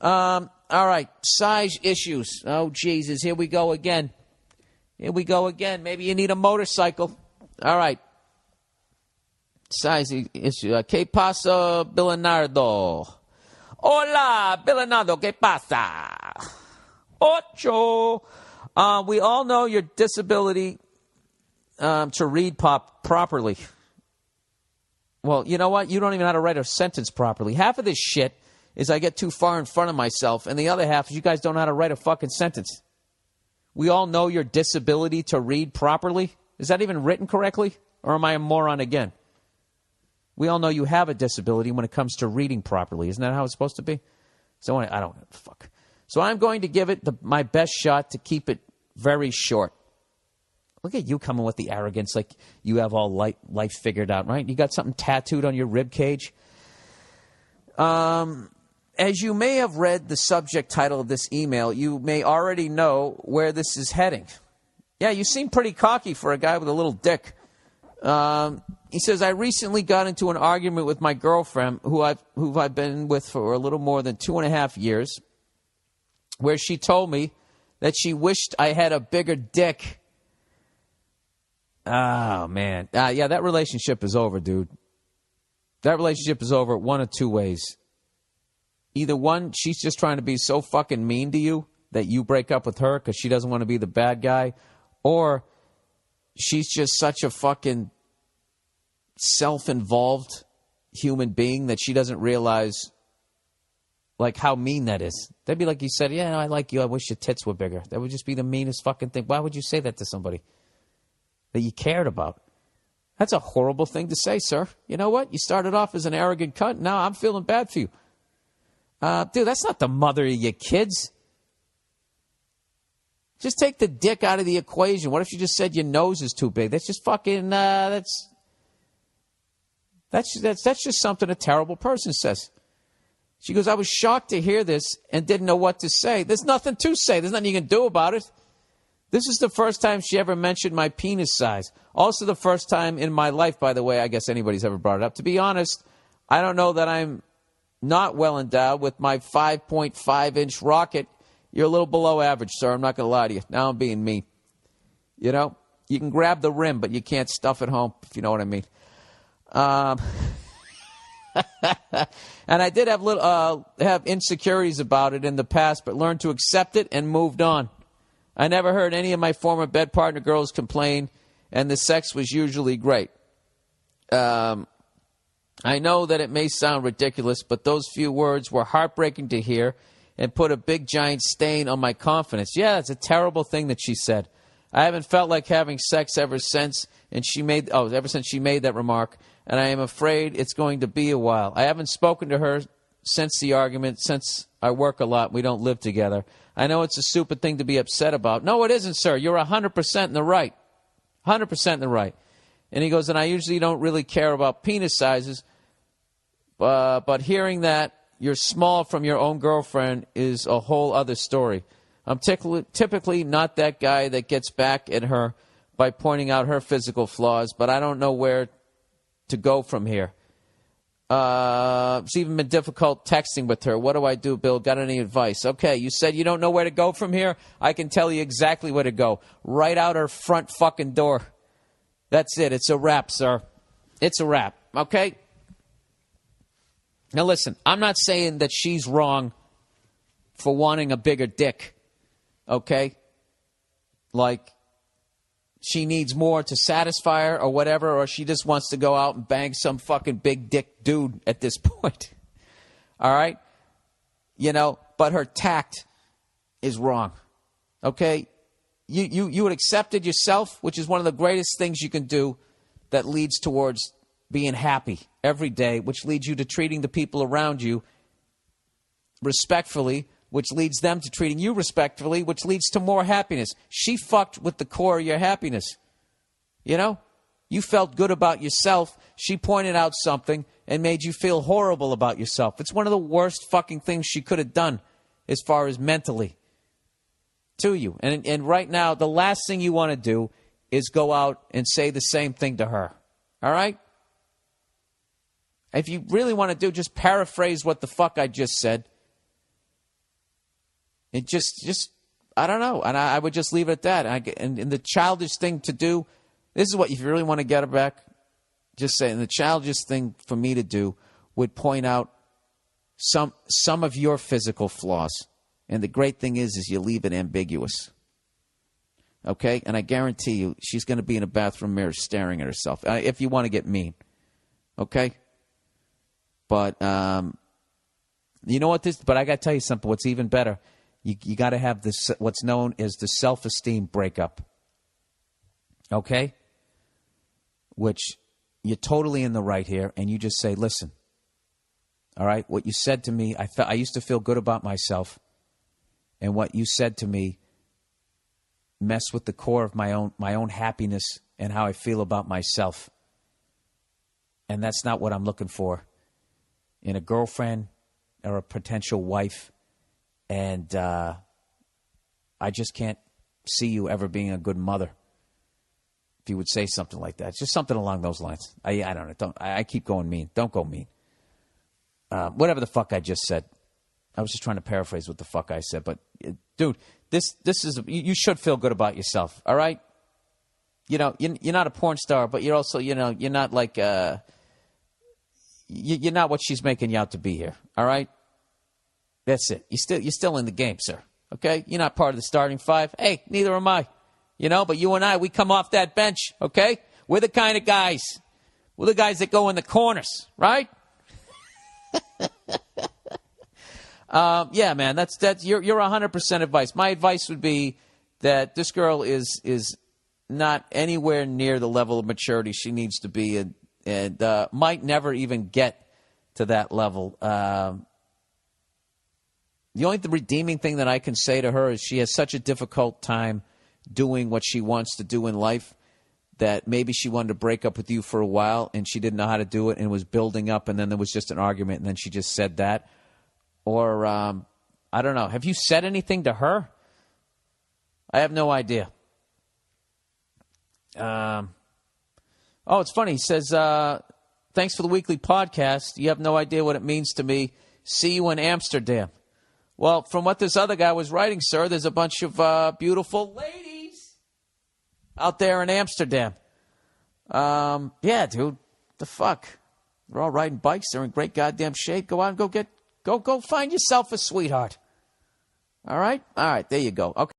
All right, size issues. Oh, Jesus, here we go again. Maybe you need a motorcycle. All right. Size issue. ¿Qué pasa, Bernardo? Hola, Bernardo. ¿Qué pasa? Ocho. We all know your disability to read properly. Well, you know what? You don't even know how to write a sentence properly. Half of this shit is I get too far in front of myself, and the other half is you guys don't know how to write a fucking sentence. We all know your disability to read properly. Is that even written correctly? Or am I a moron again? We all know you have a disability when it comes to reading properly. Isn't that how it's supposed to be? So I don't fuck. So I'm going to give it my best shot to keep it very short. Look at you coming with the arrogance like you have all life figured out, right? You got something tattooed on your rib cage. As you may have read the subject title of this email, you may already know where this is heading. Yeah, you seem pretty cocky for a guy with a little dick. He says, I recently got into an argument with my girlfriend, who I've been with for a little more than 2.5 years, where she told me that she wished I had a bigger dick. Oh, man. Yeah, that relationship is over, dude. That relationship is over one of two ways. Either one, she's just trying to be so fucking mean to you that you break up with her because she doesn't want to be the bad guy, or she's just such a fucking self-involved human being that she doesn't realize, like, how mean that is. That'd be like you said, yeah, I like you, I wish your tits were bigger. That would just be the meanest fucking thing. Why would you say that to somebody that you cared about? That's a horrible thing to say, sir. You know what? You started off as an arrogant cunt. Now I'm feeling bad for you. Dude, that's not the mother of your kids. Just take the dick out of the equation. What if you just said your nose is too big? That's just fucking, that's just something a terrible person says. She goes, I was shocked to hear this and didn't know what to say. There's nothing to say. There's nothing you can do about it. This is the first time she ever mentioned my penis size. Also the first time in my life, by the way, I guess anybody's ever brought it up. To be honest, I don't know that I'm not well endowed with my 5.5-inch rocket. You're a little below average, sir. I'm not going to lie to you. Now I'm being mean. You know, you can grab the rim, but you can't stuff it home, if you know what I mean. And I did have insecurities about it in the past, but learned to accept it and moved on. I never heard any of my former bed partner girls complain, and the sex was usually great. I know that it may sound ridiculous, but those few words were heartbreaking to hear and put a big giant stain on my confidence. Yeah, it's a terrible thing that she said. I haven't felt like having sex ever since she made that remark, and I am afraid it's going to be a while. I haven't spoken to her since the argument, since I work a lot and we don't live together. I know it's a stupid thing to be upset about. No, it isn't, sir. You're 100% in the right. 100% in the right. And he goes, and I usually don't really care about penis sizes, but hearing that you're small from your own girlfriend is a whole other story. I'm typically not that guy that gets back at her by pointing out her physical flaws, but I don't know where to go from here. It's even been difficult texting with her. What do I do, Bill? Got any advice? Okay, you said you don't know where to go from here? I can tell you exactly where to go. Right out her front fucking door. That's it. It's a wrap, sir. It's a wrap, okay? Now listen, I'm not saying that she's wrong for wanting a bigger dick, okay? Like, she needs more to satisfy her or whatever, or she just wants to go out and bang some fucking big dick dude at this point. All right? You know, but her tact is wrong, okay? You would accept it yourself, which is one of the greatest things you can do that leads towards being happy every day, which leads you to treating the people around you respectfully, which leads them to treating you respectfully, which leads to more happiness. She fucked with the core of your happiness. You know? You felt good about yourself. She pointed out something and made you feel horrible about yourself. It's one of the worst fucking things she could have done as far as mentally to you. And right now, the last thing you want to do is go out and say the same thing to her. All right? If you really want to do, just paraphrase what the fuck I just said. It just I don't know. And I would just leave it at that. And the childish thing to do, this is what, if you really want to get her back, just say, and the childish thing for me to do would point out some of your physical flaws. And the great thing is you leave it ambiguous. Okay? And I guarantee you, she's going to be in a bathroom mirror staring at herself, if you want to get mean. Okay? But, you know what this, but I got to tell you something, what's even better, you got to have this, what's known as the self-esteem breakup. Okay? Which you're totally in the right here, and you just say, listen, all right, what you said to me, I used to feel good about myself, and what you said to me messed with the core of my own happiness and how I feel about myself. And that's not what I'm looking for in a girlfriend or a potential wife. And I just can't see you ever being a good mother. If you would say something like that, just something along those lines. I don't know. I keep going mean. Don't go mean. Whatever the fuck I just said. I was just trying to paraphrase what the fuck I said. But dude, this is you should feel good about yourself. All right. You know, you're not a porn star, but you're also, you know, you're not like you're not what she's making you out to be here. All right. That's it. You're still in the game, sir. Okay? You're not part of the starting five. Hey, neither am I. You know, but you and I, we come off that bench, okay? We're the kind of guys. We're the guys that go in the corners, right? Yeah, man, that's you're 100% advice. My advice would be that this girl is not anywhere near the level of maturity she needs to be, and might never even get to that level. The only redeeming thing that I can say to her is she has such a difficult time doing what she wants to do in life that maybe she wanted to break up with you for a while and she didn't know how to do it and was building up, and then there was just an argument and then she just said that. Or, I don't know. Have you said anything to her? I have no idea. Oh, it's funny. He says, thanks for the weekly podcast. You have no idea what it means to me. See you in Amsterdam. Well, from what this other guy was writing, sir, there's a bunch of beautiful ladies out there in Amsterdam. Yeah, dude. The fuck? They're all riding bikes. They're in great goddamn shape. Go out and go find yourself a sweetheart. All right? All right, there you go. Okay.